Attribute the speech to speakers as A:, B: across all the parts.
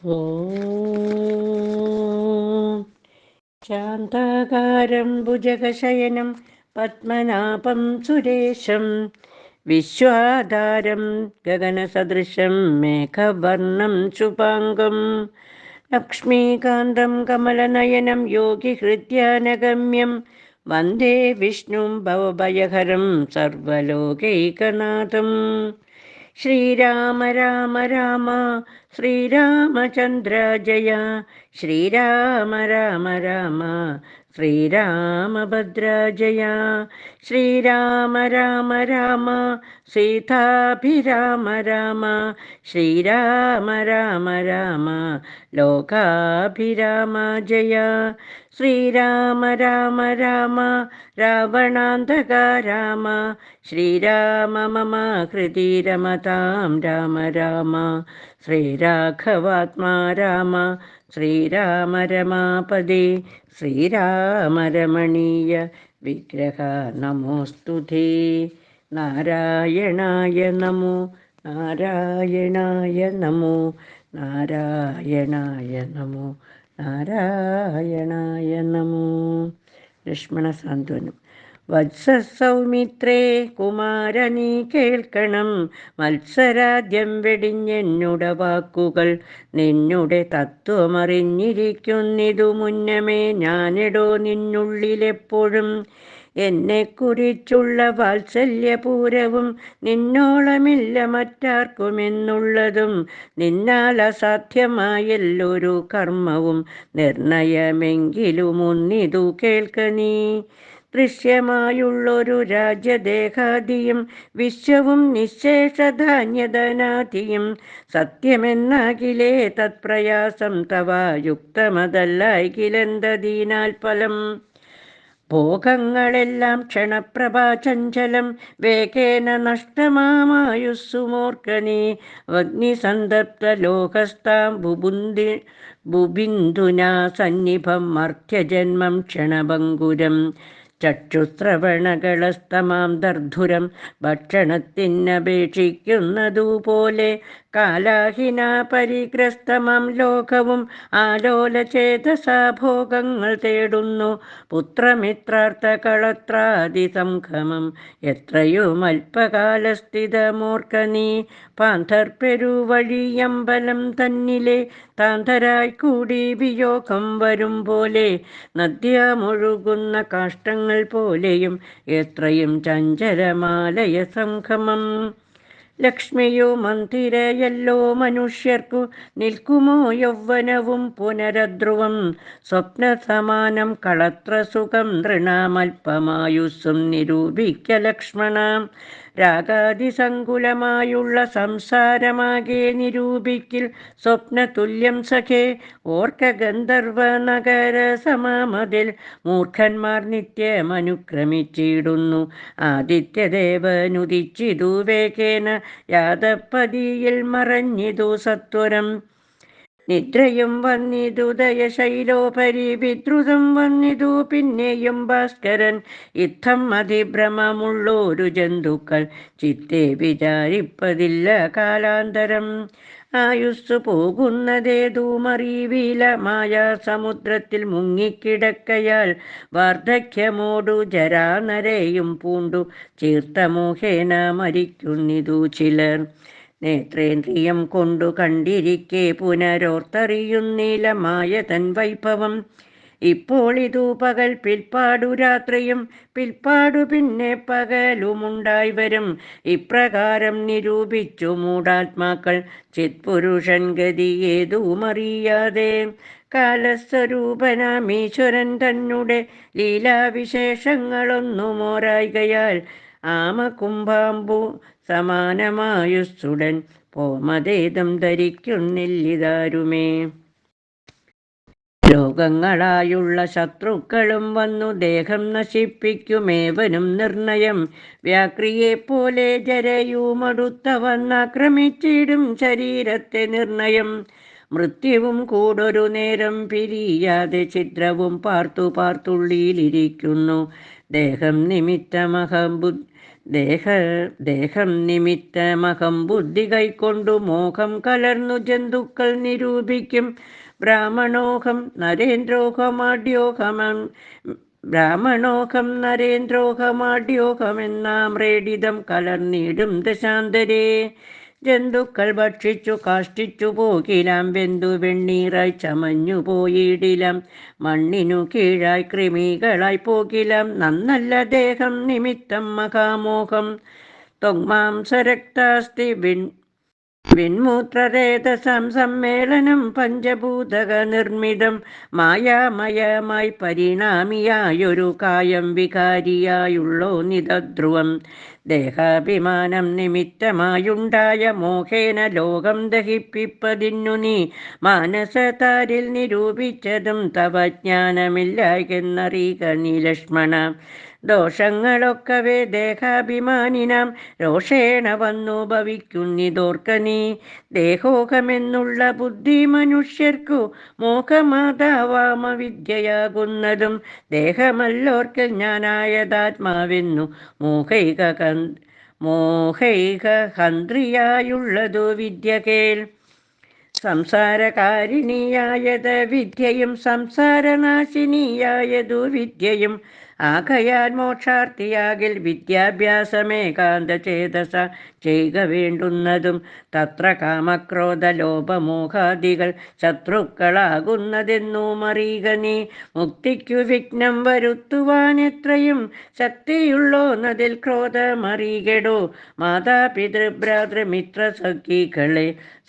A: ഓം ശാന്താകാരം ഭുജഗശയനം പത്മനാഭം സുരേശം വിശ്വാധാരം ഗഗനസദൃശം മേഘവർണം ശുഭാംഗം ലക്ഷ്മീകാന്തം കമലനയനം യോഗിഹൃദ്യാനഗമ്യം വന്ദേ വിഷ്ണും ഭവഭയഹരം സർവലോകൈകനാഥം. ശ്രീരാമ രാമ രാമ ശ്രീരാമചന്ദ്ര ജയ, ശ്രീരാമ രാമ രാമ ശ്രീരാമഭദ്ര ജയ, ശ്രീരാമ രാമ രാമ സീതാഭിരാമ രാമ, ശ്രീരാമ രാമ രാമ ലോകാഭിരാമ ജയ, ശ്രീരാമ രാമ രാമ രാവണാന്തക രാമ, ശ്രീരാമ മമ ഹൃദി രമതാം രാമ രാമ, ശ്രീരാഘവാത്മാ രാമ ശ്രീരാമ രമാപദേ, ശ്രീരാമ രമണീയ വിഗ്രഹ നമോസ്തുതേ. നാരായണായ നമോ നാരായണായ നമോ നാരായണായ നമോ നാരായണായ നമോ. ലക്ഷ്മണ സാന്ത്വനം. വത്സസൗമിത്രേ കുമാരനീ കേൾക്കണം, മത്സരാദ്യം വെടിഞ്ഞെന്നുടെ വാക്കുകൾ നിന്നുടെ തത്വമറിഞ്ഞിരിക്കുന്നിതു മുന്നമേ ഞാനിടോ നിന്നുള്ളിലെപ്പോഴും. എന്നെക്കുറിച്ചുള്ള വാത്സല്യപൂരവും നിന്നോളമില്ല മറ്റാർക്കുമെന്നുള്ളതും, നിന്നാൽ അസാധ്യമായല്ലൊരു കർമ്മവും നിർണയമെങ്കിലും ഒന്നിതു കേൾക്ക നീ. ദൃശ്യമായുള്ളൊരു രാജ്യദേഹാദിയും വിശ്വവും നിശേഷധാന്യധനാദിയും സത്യമെന്നാകിലേ തത്പ്രയാസം തവ യുക്തമതല്ലായികിലെന്തതിനാൽ ഫലം. ഭോഗങ്ങളെല്ലാം ക്ഷണപ്രഭാചഞ്ചലം, വേഗേന നഷ്ടമായുസ്സുമോർക്കനീ. അഗ്നിസന്തപ്ത ലോകസ്ഥാം ബുബിന്ദുനാ സന്നിഭം മർത്യജന്മം ക്ഷണഭംഗുരം. ചക്ഷുശ്രവണകളസ്തമാം ദർധുരം ഭക്ഷണത്തിനപേക്ഷിക്കുന്നതുപോലെ, കാലാഹിന പരിഗ്രസ്തമാം ലോകവും ആലോലചേതസാ ഭോഗങ്ങൾ തേടുന്നു. പുത്രമിത്രാർത്ഥ കളത്രാദി സംഗമം എത്രയും അല്പകാലസ്ഥിതമോർക്ക നീ. പാന്തർപ്പെരുവഴിയമ്പലം തന്നിലെ താന്തരായി കൂടി വിയോഗം വരും പോലെ, നദ്യാമൊഴുകുന്ന കാഷ്ടങ്ങൾ പോലെയും എത്രയും ചഞ്ചലമാലയ സംഗമം. ലക്ഷ്മിയോ മന്ദിരയല്ലോ മനുഷ്യർക്കു, നിൽക്കുമോ യൗവനവും പുനരധ്രുവം. സ്വപ്നസമാനം കളത്രസുഖം നൃണാമൽപമായുസ്സും നിരൂപിക്ക ലക്ഷ്മണ. രാഗാതിസങ്കുലമായുള്ള സംസാരമാകെ നിരൂപിക്കിൽ സ്വപ്നതുല്യം സഖേ. ഓർക്ക ഗന്ധർവ നഗര സമമതിൽ മൂർഖന്മാർ നിത്യമനുക്രമിച്ചിടുന്നു. ആദിത്യദേവനുദിച്ചിതു വേഗേന യാതപ്പതിയിൽ മറഞ്ഞിതു സത്വരം. നിദ്രയും വന്നിതു ദയശൈലോപരി വിദ്രുതം വന്നിതു പിന്നെയും ഭാസ്കരൻ. യുദ്ധം അതിഭ്രമമുള്ളൊരു ജന്തുക്കൾ ചിത്തെ വിചാരിപ്പതില്ല കാലാന്തരം. ആയുസ്സു പോകുന്നതേതുമറിവില മായാസമുദ്രത്തിൽ മുങ്ങിക്കിടക്കയാൽ, വാർദ്ധക്യമോടു ജരാനരയും പൂണ്ടു ചീർത്തമോഹേന മരിക്കുന്നിതു ചിലർ. നേത്രേന്ദ്രിയം കൊണ്ടു കണ്ടിരിക്കെ പുനരോർത്തറിയുന്നില്ല മായ തൻ വൈഭവം. ഇപ്പോൾ ഇതു പകൽ പിൽപ്പാടു രാത്രിയും പിൽപ്പാടു പിന്നെ പകലുമുണ്ടായി വരും. ഇപ്രകാരം നിരൂപിച്ചു മൂഢാത്മാക്കൾ ചിത്പുരുഷൻ ഗതിയേതുമറിയാതെ. കാലസ്വരൂപനാമീശ്വരൻ തന്നെ ലീലാവിശേഷങ്ങളൊന്നുമോരായികയാൽ, ആമകുംഭാംബു സമാനമായുസ്സുടൻ പോമതേതും ധരിക്കുന്നില്ലിതാരുമേ. രോഗങ്ങളായുള്ള ശത്രുക്കളും വന്നു ദേഹം നശിപ്പിക്കുമേവനും നിർണയം. വ്യാക്രിയെപ്പോലെ ജരയുമടുത്ത വന്നാക്രമിച്ചിടും ശരീരത്തെ നിർണയം. മൃത്യുവും കൂടൊരു നേരം പിരിയാതെ ഛിദ്രവും പാർത്തു പാർത്തുള്ളിലിരിക്കുന്നു. ദേഹം നിമിത്തമഹം ദേഹ ദേഹം നിമിത്തമഹം ബുദ്ധി കൈക്കൊണ്ടു മോഹം കലർന്നു ജന്തുക്കൾ നിരൂപിക്കും. ബ്രാഹ്മണോഹം നരേന്ദ്രോഹമാഢ്യോഹമം ബ്രാഹ്മണോഹം നരേന്ദ്രോഹമാഢ്യോഹമെന്നാമ്രേഡിതം കലർന്നിടും ദശാന്തരേ. ജന്തുക്കൾ ഭക്ഷിച്ചു കാഷ്ടിച്ചു പോകിലാം, വെന്തു വെണ്ണീറായി ചമഞ്ഞു പോയിടിലാം, മണ്ണിനു കീഴായി കൃമികളായി പോകിലാം. നന്നല്ല ദേഹം നിമിത്തം മഹാമോഹം, ത്വങ്മാംസരക്താസ്തി വിൺമൂത്രരേതസം സമ്മേളനം പഞ്ചഭൂതക നിർമ്മിതം. മായാമയമായി പരിണാമിയായൊരു കായം വികാരിയായുള്ളോ നിതധ്രുവം. ദേഹാഭിമാനം നിമിത്തമായുണ്ടായ മോഹേന ലോകം ദഹിപ്പിപ്പതിന്നു നീ മാനസതാരിൽ നിരൂപിച്ചതും തവ ജ്ഞാനമില്ലായെന്നറിയുക നീ ലക്ഷ്മണ. ദോഷങ്ങളൊക്കവേ ദേഹാഭിമാനിനാം രോഷേണ വന്നു ഭവിക്കുന്നിതോർക്ക നീ. ദേഹോഹമെന്നുള്ള ബുദ്ധി മനുഷ്യർക്കു മോഹമാതാവാമവിദ്യയാകുന്നതും ദേഹമല്ലോർക്കൽ ഞാനായതാത്മാവെന്നു മോഹൈക ഹന്ത്രിയായുള്ളതു വിദ്യ കേൾ. സംസാരകാരിണിയായത് വിദ്യയും സംസാരനാശിനിയായതു വിദ്യയും. ആകയാൽ മോക്ഷാർത്ഥിയാകിൽ വിദ്യാഭ്യാസമേകാന്ത ചേതസ ചെയ്യുക വേണ്ടുന്നതും. തത്ര കാമക്രോധ ലോപമോഹാദികൾ ശത്രുക്കളാകുന്നതെന്നുമറിയുക നീ. മുക്തിക്കു വിഘ്നം വരുത്തുവാൻ എത്രയും ശക്തിയുള്ളോന്നതിൽ ക്രോധമറികെടോ. മാതാപിതൃഭ്രാതൃമിത്ര സഖികളെ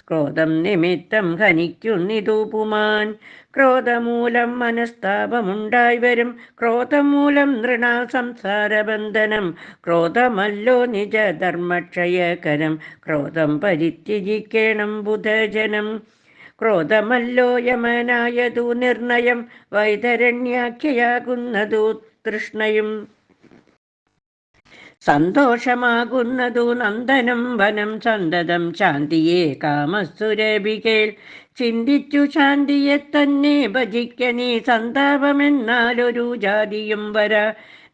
A: ക്രോധം നിമിത്തം ഹനിക്കുന്നിതു പുമാൻ. ക്രോധമൂലം മനസ്താപമുണ്ടായി വരും, ക്രോധം മൂലം നൃണാ സംസാരബന്ധനം. ക്രോധമല്ലോ നിജധർമ്മക്ഷയകരം, ക്രോധം പരിത്യജിക്കണം ബുധജനം. ക്രോധമല്ലോ യമനായതു നിർണയം, വൈതരണ്യാഖ്യയാകുന്നതു തൃഷ്ണയും. സന്തോഷമാകുന്നതു നന്ദനം വനം സന്തതം, ശാന്തിയെ കാമസുരഭികേൾ. ചിന്തിച്ചു ശാന്തിയെ തന്നെ ഭജിക്ക നീ, സന്താപമെന്നാലൊരു ജാതിയും വരാ.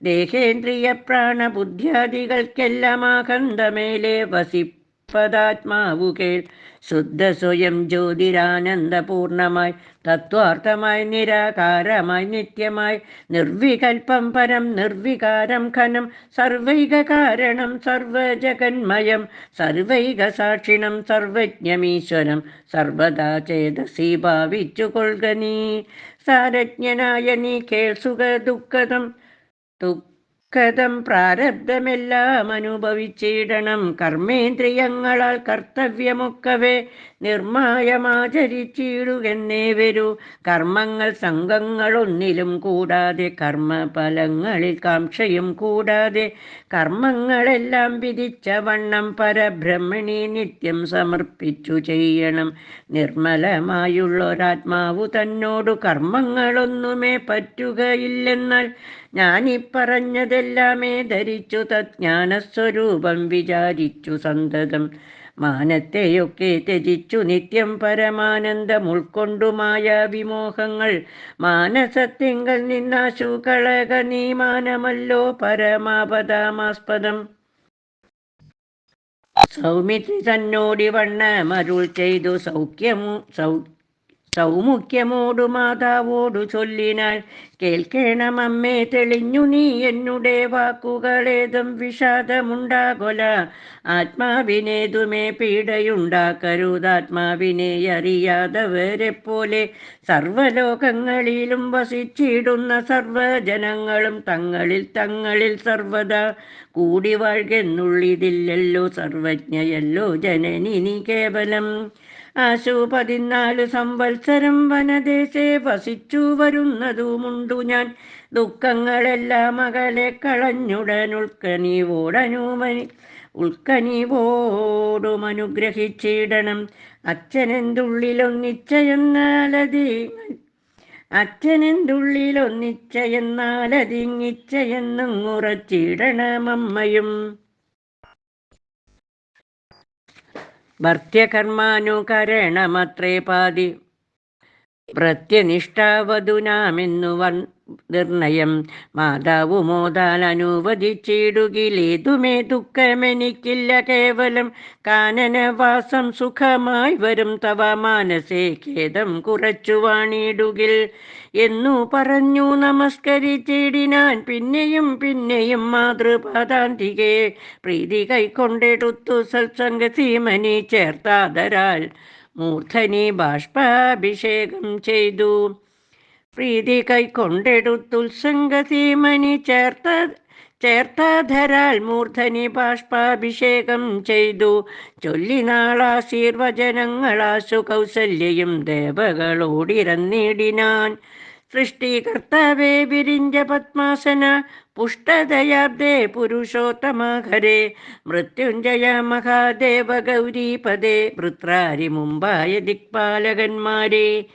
A: ദേഹേന്ദ്രിയ പ്രാണബുദ്ധ്യാദികൾക്കെല്ലാമാകന്തമേലെ വസിപ്പതാത്മാവു കേൾ. ശുദ്ധ സ്വയം ജ്യോതിരാനന്ദപൂർണമായി തത്വാർത്ഥമായി നിരാകാരമായി നിത്യമായി. നിർവികൽപ്പം പരം നിർവികാരം ഘനം, സർവൈക കാരണം സർവജഗന്മയം. സർവൈക സാക്ഷിണം സർവജ്ഞമീശ്വരം, സർവദാ ചേതസി ഭാവിച്ചു കൊൾക നീ. സാരജ്ഞനായ നീ കേൾ സുഖ ദുഃഖതം പ്രാരബ്ധമെല്ലാം അനുഭവിച്ചിടണം. കർമ്മേന്ദ്രിയങ്ങളാൽ കർത്തവ്യമൊക്കവേ നിർമായമാചരിച്ചിടുകെന്നേ വരൂ. കർമ്മങ്ങൾ സംഘങ്ങളൊന്നിലും കൂടാതെ, കർമ്മഫലങ്ങളിൽ കാംക്ഷയും കൂടാതെ. കർമ്മങ്ങളെല്ലാം വിധിച്ച വണ്ണം പരബ്രഹ്മണി നിത്യം സമർപ്പിച്ചു ചെയ്യണം. നിർമ്മലമായുള്ളൊരാത്മാവു തന്നോടു കർമ്മങ്ങളൊന്നുമേ പറ്റുകയില്ലെന്നാൽ ഞാനിപ്പറഞ്ഞതെല്ലാമേ ധരിച്ചു തജ്ഞാനസ്വരൂപം വിചാരിച്ചു സന്തതം. മാനത്തെയൊക്കെ ത്യജിച്ചു നിത്യം പരമാനന്ദം ഉൾക്കൊണ്ടു മായാവിമോഹങ്ങൾ. മാനസത്തിങ്കൽ നിന്നാശു കളക നീ, മാനമല്ലോ പരമാപദമാസ്പദം. സൗമിത്രി തന്നോടി വണ്ണമരുൾ ചെയ്തു സൗമുഖ്യമോടു മാതാവോടു ചൊല്ലിനാൾ. കേൾക്കേണമമ്മേ തെളിഞ്ഞു നീ എന്നുടെ വാക്കുകളേതും വിഷാദമുണ്ടാകൊല. ആത്മാവിനേതുമേ പീഡയുണ്ടാക്കരുതാത്മാവിനെ അറിയാതവരെപ്പോലെ. സർവലോകങ്ങളിലും വസിച്ചിടുന്ന സർവജനങ്ങളും തങ്ങളിൽ തങ്ങളിൽ സർവദാ കൂടി വാഴ്കെന്നുള്ളിതില്ലല്ലോ. സർവജ്ഞയല്ലോ ജനനി നീ കേവലം. ആശു 14 സംവത്സരം വനദേശേ വസിച്ചു വരുന്നതുമുണ്ടു ഞാൻ. ദുഃഖങ്ങളെല്ലാം അകലെ കളഞ്ഞുടൻ ഉൾക്കനിവോടുമനുഗ്രഹിച്ചിടണം. അച്ഛനെന്തുള്ളിലൊന്നിച്ചയെന്നാലതിങ്ങിച്ചയെന്നുറച്ചിടണമമ്മയും. ഭർത്യകർമാനുകരണമത്രേ പാതി പ്രത്യനിഷ്ഠാവധുനാമെന്നു നിർണയം മാതാവു മോതാൽ അനുവദിച്ചിടുകിലേതുമേ ദുഃഖമെനിക്കില്ല കേവലം കാനനവാസം സുഖമായി വരും തവ മാനസേ ഖേദം കുറച്ചു വാണിടുകിൽ എന്നു പറഞ്ഞു നമസ്കരിച്ചിടിനാൻ പിന്നെയും പിന്നെയും മാതൃപാദാന്തികെ പ്രീതി കൈക്കൊണ്ടെടുത്തു സത്സംഗസീമനി ചേർത്താതരാൽ മൂർധനി ബാഷ്പാഭിഷേകം ചെയ്തു പ്രീതി കൈക്കൊണ്ടെടുത്തുത്സംഗസീമനി ചേർത്താധരാൽ മൂർധനി ബാഷ്പാഭിഷേകം ചെയ്തു ചൊല്ലിനാളാശീർവചനങ്ങളാശു കൗസല്യയും ദേവകളോടിരന്നിടിനാൻ സൃഷ്ടികർത്താവേ വിരിഞ്ച പത്മാസന പുഷ്ടദയാബ്ദേ പുരുഷോത്തമഹരേ മൃത്യുഞ്ജയ മഹാദേവ ഗൗരീപദേ വൃത്രാരി മുമ്പായ ദിക്പാലകന്മാരെ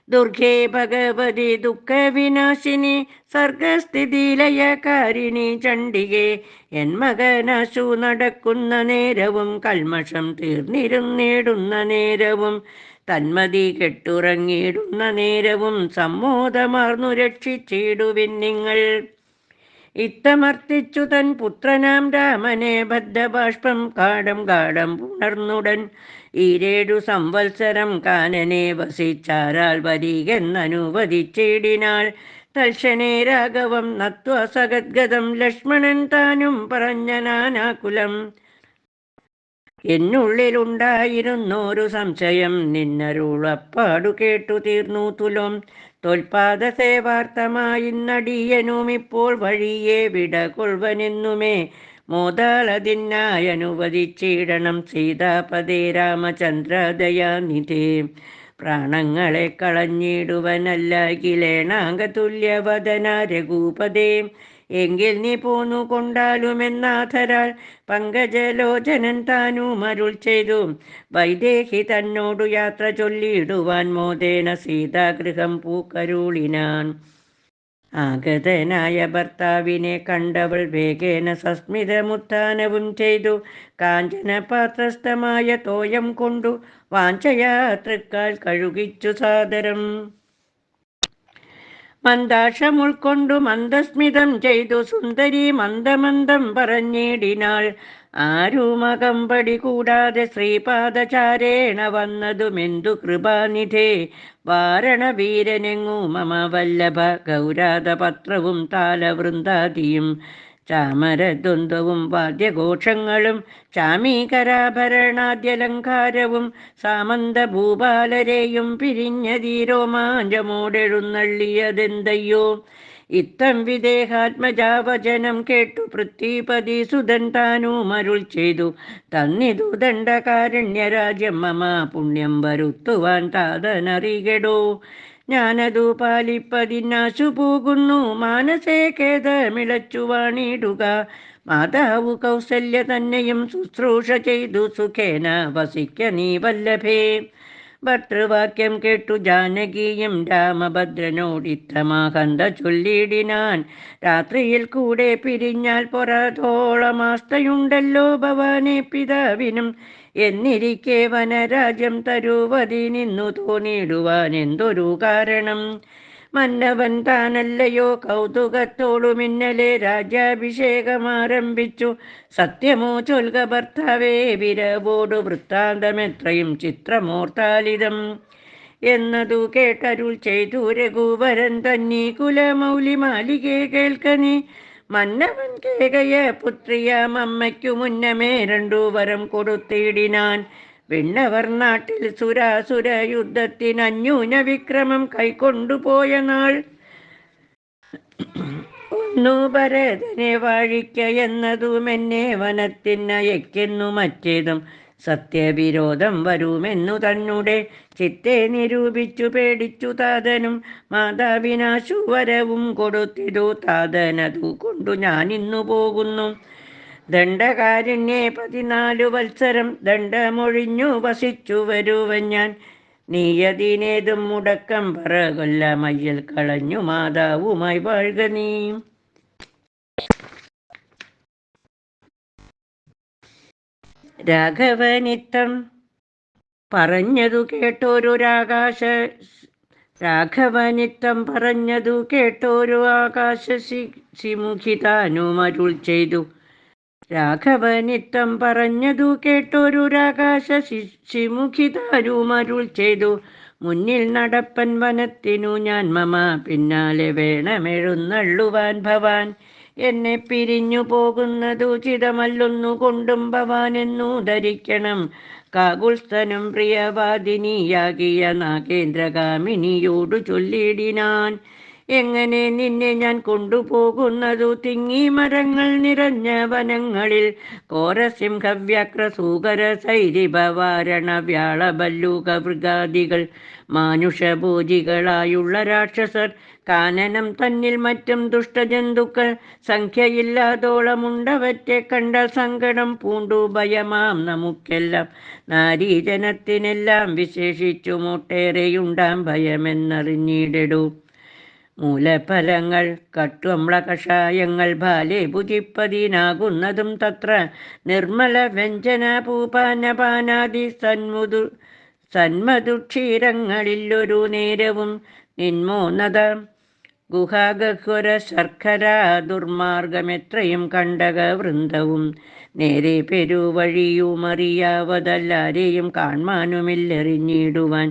A: ദുർഗേ ഭഗവതി ദുഃഖവിനാശിനി സർഗസ്ഥിതിലയകാരിണി ചണ്ഡികേ എൻ മകനാശു നടക്കുന്ന നേരവും കൽമഷം തീർന്നിരുന്നിടുന്ന നേരവും തന്മതി കെട്ടുറങ്ങിയിടുന്ന നേരവും സമ്മോദമാർന്നു രക്ഷിച്ചിടുവിൻ നിങ്ങൾ ഇത്തമർത്തിച്ചു തൻ പുത്രനാം രാമനെ ബദ്ധബാഷ്പം കാടം കാടം പുണർന്നുടൻ ഈരേഴു സംവത്സരം കാനനെ വസിച്ചാരാൽ വരികെന്നനുവദിച്ചിടിനാൾ തൽക്ഷണേ രാഘവം നത്വ സഗദ്ഗതം ലക്ഷ്മണൻ താനും പറഞ്ഞ നാനാകുലം എന്നുള്ളിലുണ്ടായിരുന്നൊരു സംശയം നിന്നരുളപ്പാടു കേട്ടു തീർന്നു തുലോം തോൽപാദ സേവാർത്ഥമായി നടിയനും ഇപ്പോൾ വഴിയെ വിടകൊൾവനെന്നുമേ മോദാളതിനായി അനുവദിച്ചിടണം സീതാപദേ രാമചന്ദ്രദയാനിധേ പ്രാണങ്ങളെ കളഞ്ഞിടുവനല്ല കിലേണാംഗതുല്യവദന രഘൂപദേ എങ്കിൽ നീ പോന്നു കൊണ്ടാലുമെന്നാഥരാൽ പങ്കജലോചനൻ താനും അരുൾ ചെയ്തു വൈദേഹി തന്നോടു യാത്ര ചൊല്ലിയിടുവാൻ മോദേന സീതാഗൃഹം പൂക്കരുളിനാൻ ആഗതനായ ഭർത്താവിനെ കണ്ടവൾ വേഗേന സസ്മിതമുത്ഥാനവും ചെയ്തു കാഞ്ചനപാത്രസ്ഥമായ തോയം കൊണ്ടു വാഞ്ചയാ തൃക്കാൽ കഴുകിച്ചു സാദരം മന്ദാശം ഉൾക്കൊണ്ടു മന്ദസ്മിതം ചെയ്തു സുന്ദരി മന്ദമന്ദം പറഞ്ഞിടിനാൾ ആരുമകമ്പടി കൂടാതെ ശ്രീപാദചാരേണ വന്നതുമെന്തു കൃപാനിധേ വാരണവീരനെങ്ങു മമ വല്ലഭ ഗൗരാതപത്രവും താലവൃന്ദാദിയും ചാമരദ്വന്ദ്വവും വാദ്യഘോഷങ്ങളും ചാമീകരാഭരണാദ്യലങ്കാരവും സാമന്തഭൂപാലരെയും പിരിഞ്ഞതീരോമാഞ്ചമോടെഴുന്നള്ളിയതെന്തയ്യോ ഇത്തം വിദേഹാത്മജാവചനം കേട്ടു പൃഥ്വീപതി സുതൻ താനും അരുൾ ചെയ്തു തന്നിതു ദണ്ഡകാരണ്യരാജ്യം മമ പുണ്യം വരുത്തുവാൻ താതനറികെടോ ഞാനതു പാലിപ്പതിനാശു പോകുന്നു മാനസേ ഖേദമിളച്ചു വാണിടുക മാതാവു കൗസല്യ തന്നെയും ശുശ്രൂഷ ചെയ്തു സുഖേന വസിക്ക നീ വല്ലഭേ ഭർത്തൃവാക്യം കേട്ടു ജാനകിയും രാമഭദ്രനോടിത്തമാകന്ത ചൊല്ലിടിനാൻ രാത്രിയിൽ കൂടെ പിരിഞ്ഞാൽ പൊറതോളമാസ്തയുണ്ടല്ലോ ഭവാനെ പിതാവിനും എന്നിരിക്കെ വനരാജ്യം തരുവതി നിന്നു തോന്നിടുവാൻ എന്തൊരു കാരണം മന്നവൻ താനല്ലയോ കൗതുകത്തോടു മിന്നലെ രാജ്യാഭിഷേകമാരംഭിച്ചു സത്യമോ ചൊൽക ഭർത്താവേ വിരവോടു വൃത്താന്തമെത്രയും ചിത്രമോർത്താലിതം എന്നതു കേട്ടരുൾ ചെയ്തു രഘുവരൻ തന്നീ കുലമൗലി മാലികെ കേൾക്കനീ മന്നവൻ കേകയ പുത്രിയാം അമ്മയ്ക്കു മുന്നമേ രണ്ടു വരം കൊടുത്തിടിനാൻ വിണ്ണവർ നാട്ടിൽ സുരാസുര യുദ്ധത്തിനന്യൂന വിക്രമം കൈക്കൊണ്ടുപോയ നാൾ ഒന്നു ഭരതനെ വാഴിക്ക എന്നതുമെന്നെ വനത്തിനയക്കെന്നു മറ്റേതും സത്യവിരോധം വരുമെന്നു തന്നെ ചിത്തെ നിരൂപിച്ചു പേടിച്ചു താതനും മാതാവിനാശു വരവും കൊടുത്തിതു താതനതു കൊണ്ടു ഞാനിന്നു പോകുന്നു ദണ്ഡകാരുണ്യേ 14 വത്സരം ദണ്ഡമൊഴിഞ്ഞു വസിച്ചു വരുവൻ ഞാൻ നീയതിനേതും മുടക്കം പറകൊല്ല മയ്യൽ കളഞ്ഞു മാതാവുമായി വാഴുക നീ രാഘവനിത്തം പറഞ്ഞതു കേട്ടൊരു രാഘവനിത്തം പറഞ്ഞതു കേട്ടോരു ആകാശശിമുഖിതാനുമരുൾ ചെയ്തു. രാഘവനിത്തം പറഞ്ഞതു കേട്ടൊരുരാകാശശിമുഖിതാരുമരുൾ ചെയ്തു. മുന്നിൽ നടപ്പൻ വനത്തിനു ഞാൻ മമ, പിന്നാലെ വേണമെഴുന്നള്ളുവാൻ ഭവാൻ. എന്നെ പിരിഞ്ഞു പോകുന്നതു ചിതമല്ലൊന്നു കൊണ്ടും ഭവാൻ എന്നു ധരിക്കണം. കാകുൽസ്ഥനും പ്രിയവാദിനിയാകിയ നാഗേന്ദ്രകാമിനിയോടു ചൊല്ലിടിനാൻ. എങ്ങനെ നിന്നെ ഞാൻ കൊണ്ടുപോകുന്നതു തിങ്ങി മരങ്ങൾ നിറഞ്ഞ വനങ്ങളിൽ. കോരസിംഹവ്യാക്ര സൂകര സൈരിഭവാരണ വ്യാളഭല്ലൂക മൃഗാദികൾ മാനുഷഭോജികളായുള്ള രാക്ഷസർ, കാനനം തന്നിൽ മറ്റും ദുഷ്ടജന്തുക്കൾ സംഖ്യയില്ലാതോളമുണ്ടവറ്റെ കണ്ടാൽ സങ്കടം പൂണ്ടു ഭയമാം നമുക്കെല്ലാം. നാരീജനത്തിനെല്ലാം വിശേഷിച്ചും ഒട്ടേറെയുണ്ടാം ഭയമെന്നറിഞ്ഞിടൂ. മൂലഫലങ്ങൾ കട്വമ്ല കഷായങ്ങൾ ബാലെ ഭുജിപ്പതിനാകുന്നതും തത്ര. നിർമ്മല വ്യഞ്ജന പൂപാനപാനാദി സന്മധുക്ഷീരങ്ങളിലൊരു നേരവും. നിന്മോന്നത ഗുഹാഗഹ്വര ശർക്കര ദുർമാർഗമെത്രയും കണ്ടക വൃന്ദവും. നേരെ പെരുവഴിയുമറിയാവതല്ലാരെയും കാൺമാനുമില്ലെറിഞ്ഞിടുവാൻ.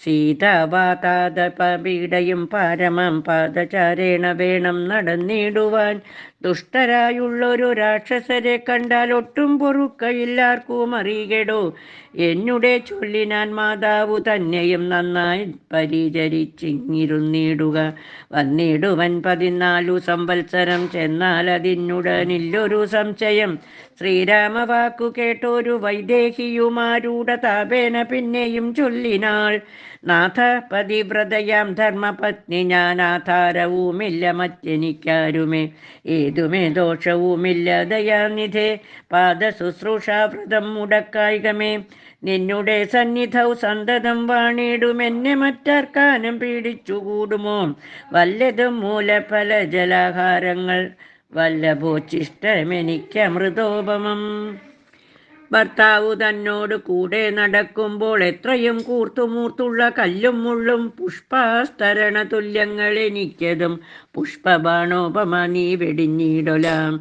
A: സീതാവാതാതപീഡയും പാരമാം പാദചാരേണ വേണം നടന്നിടുവാൻ. ദുഷ്ടരായുള്ളൊരു രാക്ഷസരെ കണ്ടാൽ ഒട്ടും പൊറുക്കയില്ലാർക്കും അറിയികടോ. എന്നുടെ ചൊല്ലിനാൻ മാതാവു തന്നെയും നന്നായി പരിചരിച്ചിങ്ങിരുന്നിടുക. വന്നിടുവൻ 14 സംവത്സരം ചെന്നാൽ അതിനുടനില്ലൊരു സംശയം. ശ്രീരാമവാക്കു കേട്ടൊരു വൈദേഹിയുമാരൂഢ താപേന പിന്നെയും ചൊല്ലിനാൾ. നാഥ, പതിവ്രതയാം ധർമ്മപത്നി ഞാൻ, ആധാരവുമില്ല മറ്റെനിക്കാരുമേ, ഏതുമേ ദോഷവുമില്ല ദയാനിധേ. പാദശുശ്രൂഷാവ്രതം മുടക്കായികമേ, നിന്നുടെ സന്നിധൗ സന്തതം വാണിടുമെന്നെ മറ്റാർക്കാനും പീഡിച്ചുകൂടുമോ. വല്ലതും മൂലഫല ജലാഹാരങ്ങൾ വല്ലഭോച്ചിഷ്ടമെനിക്കമൃതോപമം. ഭർത്താവു തന്നോട് കൂടെ നടക്കുമ്പോൾ എത്രയും കൂർത്തുമൂർത്തുള്ള കല്ലും മുള്ളും പുഷ്പാസ്തരണ തുല്യങ്ങൾ എനിക്കതും. പുഷ്പബാണോപമ നീ വെടിഞ്ഞിടൊലാം.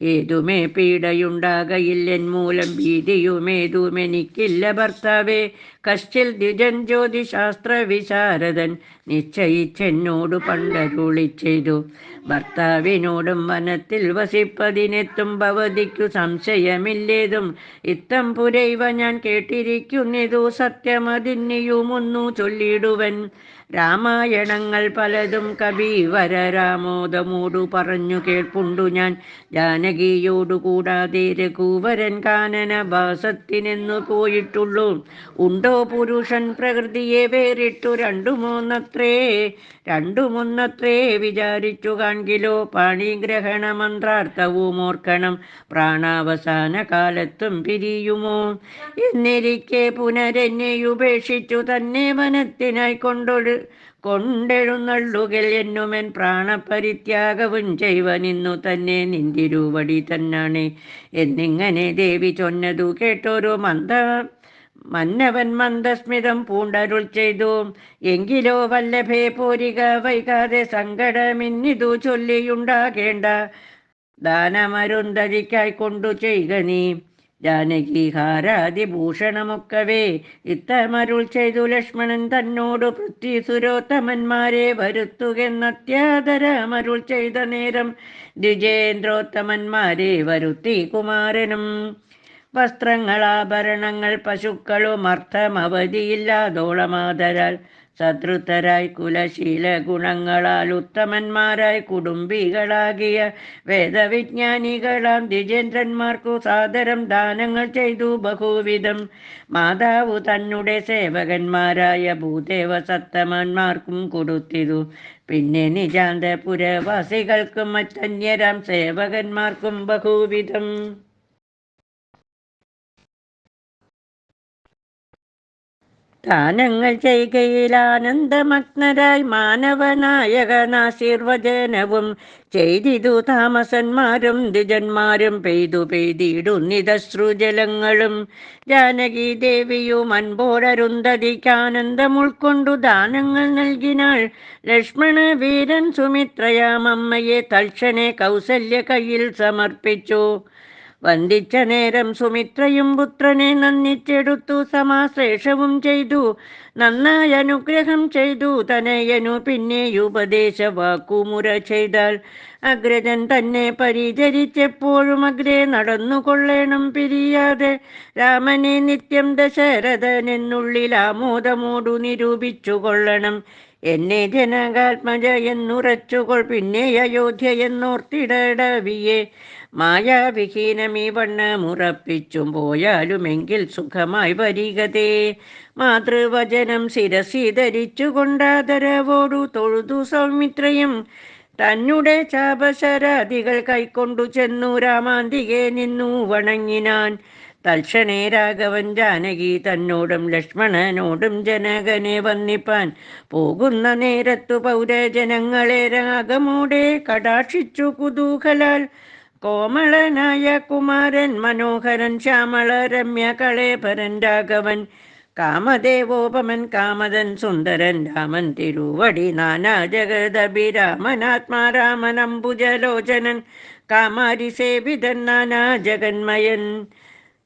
A: ഏതുമേ പീഡയുണ്ടാകയില്ലെൻ മൂലം, ഭീതിയുമേതുമെനിക്കില്ല ഭർത്താവേ. കശ്ചിൽ ദ്വിജൻ ജ്യോതിശാസ്ത്ര വിശാരദൻ നിശ്ചയിച്ചെന്നോടു പണ്ടരുളി ചെയ്തു. ഭർത്താവിനോടും വനത്തിൽ വസിപ്പതിനെത്തും ഭവതിക്കു സംശയമില്ലേതും. ഇത്തം പുരൈവ ഞാൻ കേട്ടിരിക്കുന്നിതു സത്യമതിന്നിയുമൊന്നു ചൊല്ലിടുവൻ. രാമായണങ്ങൾ പലതും കബീവരരാമോദമോടു പറഞ്ഞു കേൾപ്പുണ്ടു ഞാൻ. ജാനകിയോടു കൂടാതെ രഘുവരൻ കാനനവാസത്തിനെന്നു പോയിട്ടുള്ളൂ. ഉണ്ടോ പുരുഷൻ പ്രകൃതിയെ വേറിട്ടു രണ്ടുമൊന്നത്രേ വിചാരിച്ചു കാൺകിലോ. പാണിഗ്രഹണ മന്ത്രാർത്ഥവും ഓർക്കണം, പ്രാണാവസാന കാലത്തും പിരിയുമോ. എന്നിരിക്കെ പുനരെന്നെയുപേക്ഷിച്ചു തന്നെ വനത്തിനായി കൊണ്ടെഴുന്നള്ളുകിൽ എന്നുമെൻ പ്രാണപരിത്യാഗവും ചെയ്വനിന്നു തന്നെ നിന്തിരുവടി തന്നാണ്. എന്നിങ്ങനെ ദേവി ചൊന്നതു കേട്ടൊരു മന്നവൻ മന്ദസ്മിതം പൂണ്ടരുൾ ചെയ്തു. എങ്കിലോ വല്ലഭേ പോരിക വൈകാതെ, സങ്കടമിന്നിതു ചൊല്ലിയുണ്ടാകേണ്ട. ദാനമരുന്തതിക്കായി കൊണ്ടു ചെയ്യുക നീ ജാനകിഹാരാദിഭൂഷണമൊക്കവേ. ഇത്തമരുൾ ചെയ്തു ലക്ഷ്മണൻ തന്നോടു പൃഥ്വീസുരോത്തമന്മാരെ വരുത്തുകെന്നത്യാദരമരുൾ ചെയ്ത നേരം, ദ്വിജേന്ദ്രോത്തമന്മാരെ വരുത്തി കുമാരനും. വസ്ത്രങ്ങളാഭരണങ്ങൾ പശുക്കളും അർത്ഥമവധിയില്ലാതോളമാതരാൽ സതൃതരായി കുലശീല ഗുണങ്ങളാൽ ഉത്തമന്മാരായി കുടുംബികളാകിയ വേദവിജ്ഞാനികളാം ദ്വിജേന്ദ്രന്മാർക്കു സാദരം ദാനങ്ങൾ ചെയ്തു ബഹുവിധം. മാതാവു തന്നുടെ സേവകന്മാരായ ഭൂദേവ സത്തമന്മാർക്കും കൊടുത്തിതു. പിന്നെ നിജാന്തപുരവാസികൾക്കും മറ്റന്യരാം സേവകന്മാർക്കും ബഹുവിധം. ദാനങ്ങൾ ചെയ്കയിൽ ആനന്ദമഗ്നരായി മാനവനായകനാശീർവചനവും ചെയ്തിതു താമസന്മാരും ദ്വിജന്മാരും പെയ്തു പെയ്തിടുന്നിതശ്രുജലങ്ങളും. ജാനകി ദേവിയും അൻപോടരുന്ധതിക്കാനന്ദം ഉൾക്കൊണ്ടു ദാനങ്ങൾ നൽകിനാൾ. ലക്ഷ്മണ വീരൻ സുമിത്രയാമമ്മയെ തൽക്ഷണേ കൗസല്യ കയ്യിൽ സമർപ്പിച്ചു. വന്ദിച്ച നേരം സുമിത്രയും പുത്രനെ നന്ദിച്ചെടുത്തു സമാശ്ലേഷവും ചെയ്തു. നന്നായി അനുഗ്രഹം ചെയ്തു തനയനു പിന്നെ ഉപദേശ വാക്കുമുര ചെയ്താൽ. അഗ്രജൻ തന്നെ പരിചരിച്ചെപ്പോഴും അഗ്രേ നടന്നുകൊള്ളേണം പിരിയാതെ. രാമനെ നിത്യം ദശരഥനെന്നുള്ളിൽ ആമോദമോടു നിരൂപിച്ചു കൊള്ളണം. എന്നെ ജനകാത്മജ എന്നുറച്ചുകൊൾ പിന്നെ അയോധ്യ എന്നോർത്തിടവിയെ. മായാവിഹീനമീ വണ്ണമുറപ്പിച്ചും പോയാലുമെങ്കിൽ സുഖമായി വരികതേ. മാതൃവചനം ശിരസി ധരിച്ചു കൊണ്ടാദരവോടു തൊഴുതു സൗമിത്രയും. തന്നെ ചാപശരാദികൾ കൈക്കൊണ്ടു ചെന്നു രാമാന്തികെ നിന്നു വണങ്ങിനാൻ. തൽക്ഷണേ രാഘവൻ ജാനകി തന്നോടും ലക്ഷ്മണനോടും ജനകനെ വന്ദിപ്പാൻ പോകുന്ന നേരത്തു പൗരജനങ്ങളെ രാഗമോടെ കടാക്ഷിച്ചു കുതൂഹലാൽ. കോമളനായ കുമാരൻ മനോഹരൻ ശ്യാമള രമ്യ കളേപരൻ രാഘവൻ. കാമദേവോപമൻ കാമദൻ സുന്ദരൻ രാമൻ തിരുവടി നാനാ ജഗദഭിരാമനാത്മാരാമൻ അംബുജലോചനൻ കാമാരി സേവിതൻ നാനാ ജഗന്മയൻ.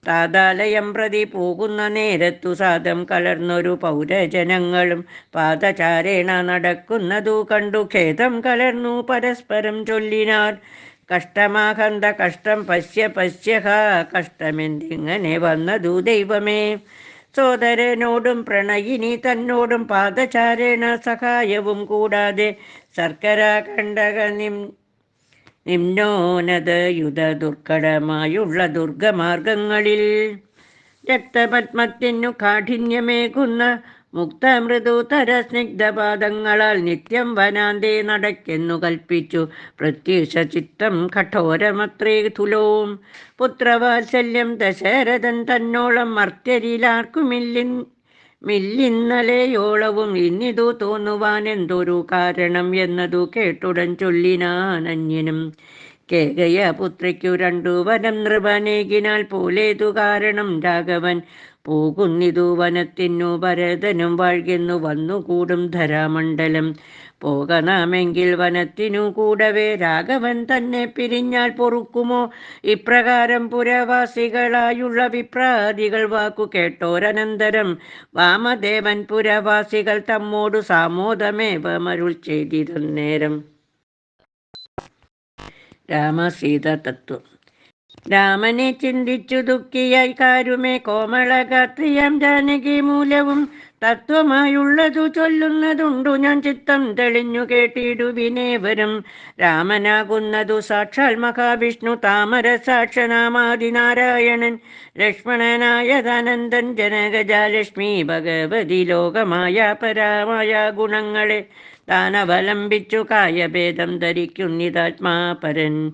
A: താതാലയം പ്രതി പോകുന്ന നേരത്തു സാദം കലർന്നൊരു പൗരജനങ്ങളും പാദചാരേണ നടക്കുന്നതു കണ്ടു ഖേദം കലർന്നു പരസ്പരം ചൊല്ലിനാർ. കഷ്ടമാഹന്ത കഷ്ടം പശ്യ പശ്യഹ, കഷ്ടമെന്തിങ്ങനെ വന്നതു ദൈവമേ. സോദരനോടും പ്രണയിനി തന്നോടും പാദചാരേണ സഹായവും കൂടാതെ ശർക്കര കണ്ടക നിമ്നോന്നത യുധ ദുർഘടമായുള്ള ദുർഗമാർഗങ്ങളിൽ രക്തപത്മത്തിനു കാഠിന്യമേകുന്ന മുക്തമൃദുതര സ്നിഗ്ധപാദങ്ങളാൽ നിത്യം വനാന്തേ നടക്കെന്നു കൽപ്പിച്ചു. പ്രത്യുഷ ചിത്തം കഠോരമത്രേ തുലോം. പുത്രവാത്സല്യം ദശരഥൻ തന്നോളം മർത്യരിലാർക്കുമില്ലിന്നലെയോളവും ഇന്നിതു തോന്നുവാൻ എന്തൊരു കാരണം എന്നതു കേട്ടുടൻ ചൊല്ലിനാൻ അന്യനും. കേകയ പുത്രിക്കു രണ്ടു വനം നൃപനേകിനാൽ പോലേതു കാരണം രാഘവൻ. പോകുന്നിതു വനത്തിനു ഭരതനും വാഴ്കെന്നു വന്നുകൂടും ധരാമണ്ഡലം. പോകനാമെങ്കിൽ വനത്തിനു കൂടവേ രാഘവൻ തന്നെ പിരിഞ്ഞാൽ പൊറുക്കുമോ. ഇപ്രകാരം പുരവാസികളായുള്ള വിപ്രാദികൾ വാക്കു കേട്ടോരനന്തരം വാമദേവൻ പുരവാസികൾ തമ്മോടു സാമോദമേവമരുൾ ചെയ്തിരുന്നേരം. രാമസീത തത്വം. രാമനെ ചിന്തിച്ചു ദുഃഖിയായി കാരുമേ കോമളഗാത്രിയാം ജാനകി മൂലവും തത്വമായുള്ളതു ചൊല്ലുന്നതുണ്ടു ഞാൻ ചിത്തം തെളിഞ്ഞു കേട്ടിടുവിനേവരും. രാമനാകുന്നതു സാക്ഷാൽ മഹാവിഷ്ണു താമര സാക്ഷനാമാദിനാരായണൻ. ലക്ഷ്മണനായതാനന്ദൻ ജനകജാലക്ഷ്മി ഭഗവതി ലോകമായ പരാമായ ഗുണങ്ങളെ താനവലംബിച്ചു കായഭേദം ധരിക്കുന്നിതാത്മാപരൻ.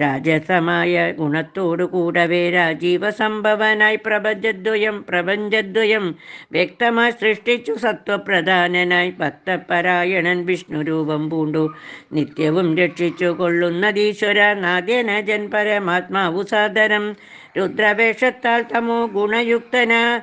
A: രാജസമായ ഗുണത്തോടു കൂടവേ രാജീവ സംഭവനായി പ്രപഞ്ചദ്വയം വ്യക്തമായി സൃഷ്ടിച്ചു സത്വപ്രധാനനായി ഭക്തപരായണൻ വിഷ്ണുരൂപം പൂണ്ടു നിത്യവും രക്ഷിച്ചു കൊള്ളുന്നതീശ്വര നാദ്യനജൻ പരമാത്മാവു സാദരം. രുദ്രവേഷത്താൽ തമോ ഗുണയുക്തന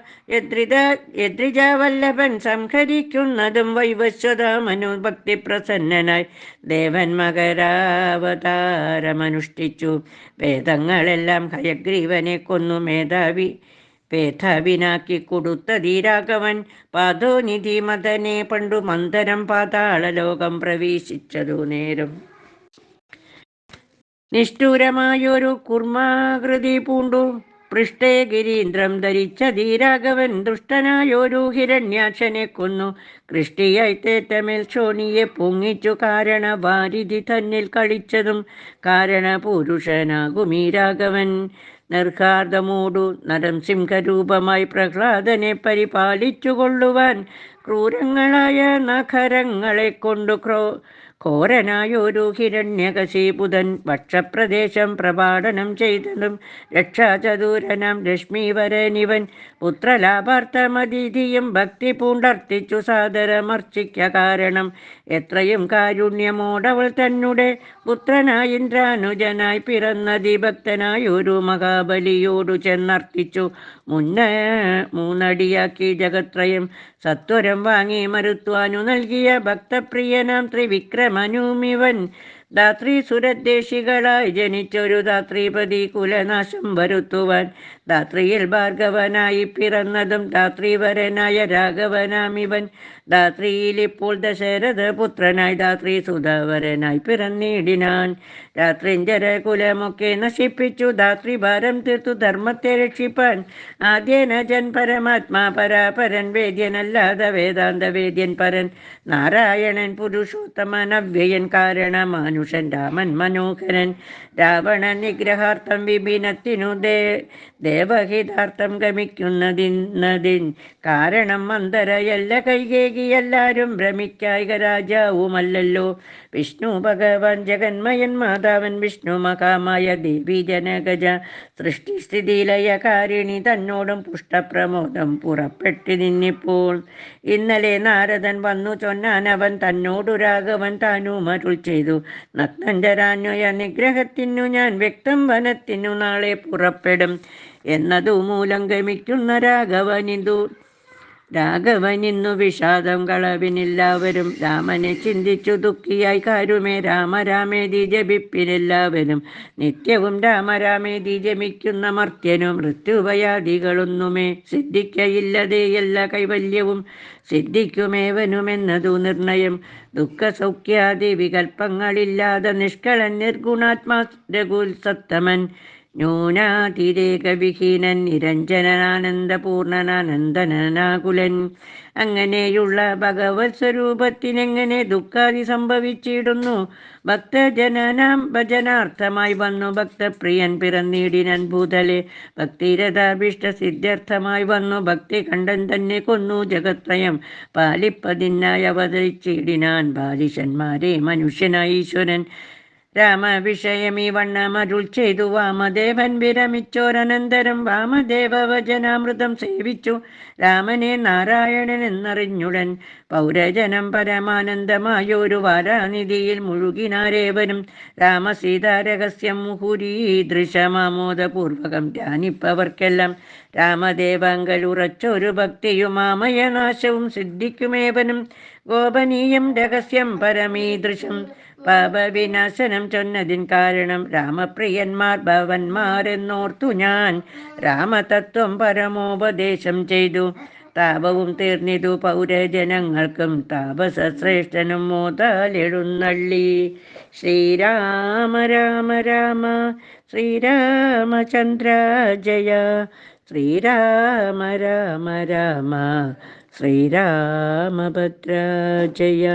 A: യദ്രിജാവല്ലഭൻ സംഹരിക്കുന്നതും വൈവസ്വതാമനു ഭക്തി പ്രസന്നനായി ദേവൻ മകരാവതാരമനുഷ്ഠിച്ചു. വേദങ്ങളെല്ലാം ഹയഗ്രീവനെ കൊന്നു പേധാവിനാക്കി കൊടുത്തതീ രാഘവൻ. പാദോനിധി മദനെ പണ്ടു മന്ദരം പാതാളലോകം പ്രവേശിച്ചതു നേരം. നിഷ്ഠൂരമായൊരു കുർമാകൃതി പൂണ്ടു പൃഷ്ഠേ ഗിരീന്ദ്രം ധരിച്ച ധീരാഘവൻ ദുഷ്ടനായൊരു ഹിരണ്യാക്ഷനെ കൊന്നു. കൃഷ്ടിയായി തേറ്റമേൽ ശോണിയെ പൊങ്ങിച്ചു കാരണ വാരിധി തന്നിൽ കളിച്ചതും കാരണപുരുഷനാകുമീ രാഘവൻ. നിർഘാതമോടു നരസിംഹരൂപമായി പ്രഹ്ലാദനെ പരിപാലിച്ചു കൊള്ളുവാൻ ക്രൂരങ്ങളായ നഖരങ്ങളെ കൊണ്ടു ഘോരനായൊരു ഹിരണ്യകശീപുതൻ വക്ഷപ്രദേശം പ്രപാടനം ചെയ്തതും രക്ഷാചതൂരനാം ലക്ഷ്മീവരനിവൻ പുത്രലാഭാർത്ഥമതിഥിയും ഭക്തി പൂണ്ടർത്തിച്ചു സാദരമർച്ചിക്ക കാരണം എത്രയും കാരുണ്യമോടവൾ തന്നെ പുത്രനായി ഇന്ദ്രാനുജനായി പിറന്നതി ഭക്തനായൊരു മഹാബലിയോടു ചെന്നർത്തിച്ചു മൂന്നടിയാക്കി ജഗത്രയം സത്വരം വാങ്ങി മരുത്വാനു നൽകിയ ഭക്തപ്രിയനാം ത്രിവിക്രമനുമിവൻ ധാത്രി സുരദ്ദേശികളായി ജനിച്ചൊരു ധാത്രിപതി കുലനാശം വരുത്തുവാൻ ധാത്രിയിൽ ഭാർഗവനായി പിറന്നതും ധാത്രിവരനായ രാഘവനാമിവൻ ധാത്രിയിൽ ഇപ്പോൾ ദശരഥ പുത്രനായി ധാത്രി സുധാവരനായി പിറന്നിടിനാൻ. രാത്രിഞ്ചര കുലമൊക്കെ നശിപ്പിച്ചു ധാത്രിഭാരം തീർത്തു ധർമ്മത്തെ രക്ഷിപ്പാൻ ആദ്യേന ജൻ പരമാത്മാ പരാപരൻ വേദ്യനല്ലാതെ വേദാന്ത വേദ്യൻ പരൻ നാരായണൻ പുരുഷോത്തമൻ അവ്യയൻ കാരണമാനുഷൻ രാമൻ മനോഹരൻ രാവണ നിഗ്രഹാർത്ഥം വിപിനത്തിനു ദേവഹിതാർത്ഥം ഗമിക്കുന്നതിൻ കാരണം മന്ദരയല്ല കൈകേകി എല്ലാരും ഭ്രമിക്കായിക രാജാവുമല്ലല്ലോ. വിഷ്ണു ഭഗവാൻ ജഗന്മയൻ മാതാവൻ വിഷ്ണു മഹാമായ ദേവി ജനകജ സൃഷ്ടിസ്ഥിതിലയകാരിണി തന്നോടും പുഷ്ടപ്രമോദം പുറപ്പെട്ടു നിന്നിപ്പോൾ. ഇന്നലെ നാരദൻ വന്നു ചൊന്നാനവൻ തന്നോടു രാഘവൻ താനുമരുൾ ചെയ്തു നഗ്നഞ്ചരാന്വയ നിഗ്രഹത്തിനു ഞാൻ വ്യക്തം വനത്തിനു നാളെ പുറപ്പെടും എന്നതു മൂലം ഗമിക്കുന്ന രാഘവനിന്നു വിഷാദം കളവിനെല്ലാവരും രാമനെ ചിന്തിച്ചു ദുഃഖിയായി കാരുമേ രാമരാമേതി ജപിപ്പിനെല്ലാവരും നിത്യവും രാമരാമേതി ജപിക്കുന്ന മർത്യനു മൃത്യുഭയാദികളൊന്നുമേ സിദ്ധിക്കയില്ലതേ എല്ലാ കൈവല്യവും സിദ്ധിക്കുമേവനുമെന്നതു നിർണയം. ദുഃഖസൗഖ്യാദി വികൽപ്പങ്ങളില്ലാതെ നിഷ്കളൻ നിർഗുണാത്മാ രഘുസത്തമൻ ന്യൂനാതിരേകവിഹീനൻ നിരഞ്ജനാനന്ദപൂർണനാനന്ദനാകുലൻ. അങ്ങനെയുള്ള ഭഗവത് സ്വരൂപത്തിനെങ്ങനെ ദുഃഖാദി സംഭവിച്ചിടുന്നു? ഭക്തജനനാം ഭജനാർത്ഥമായി വന്നു ഭക്തപ്രിയൻ പിറന്നിടിനൻ ഭൂതലെ ഭക്തിരഥാഭിഷ്ട സിദ്ധ്യർത്ഥമായി വന്നു ഭക്തി കണ്ടൻ തന്നെ കൊന്നു ജഗത്രയം പാലിപ്പതിനായി അവതരിച്ചിടിനാൻ ബാലിശന്മാരെ മനുഷ്യനായി ഈശ്വരൻ. രാമവിഷയമീ വണ്ണമരുൾ ചെയ്തു വാമദേവൻ വിരമിച്ചോരനന്തരം വാമദേവ വചനാമൃതം സേവിച്ചു രാമനെ നാരായണൻ എന്നറിഞ്ഞുടൻ പൗരജനം പരമാനന്ദമായൊരു വാരാനിധിയിൽ മുഴുകിനാരേവരും രാമസീതാരഹസ്യം മുഹുരീദൃശമാമോദപൂർവകം ധ്യാനിപ്പവർക്കെല്ലാം രാമദേവാങ്കലുറച്ചൊരു ഭക്തിയും മാമയനാശവും സിദ്ധിക്കുമേവനും ഗോപനീയം രഹസ്യം പരമീദൃശം പാപവിനാശനം ചൊന്നതിൻ കാരണം രാമപ്രിയന്മാർ ഭവന്മാരെന്നോർത്തു ഞാൻ രാമതത്വം പരമോപദേശം ചെയ്തു താപവും തീർന്നിതു പൗരജനങ്ങൾക്കും താപസശ്രേഷ്ഠനും മോതാലെഴുന്നള്ളി. ശ്രീരാമ രാമ രാമ ശ്രീരാമചന്ദ്ര ജയ ശ്രീരാമ രാമ രാമ ശ്രീരാമഭദ്ര ജയ.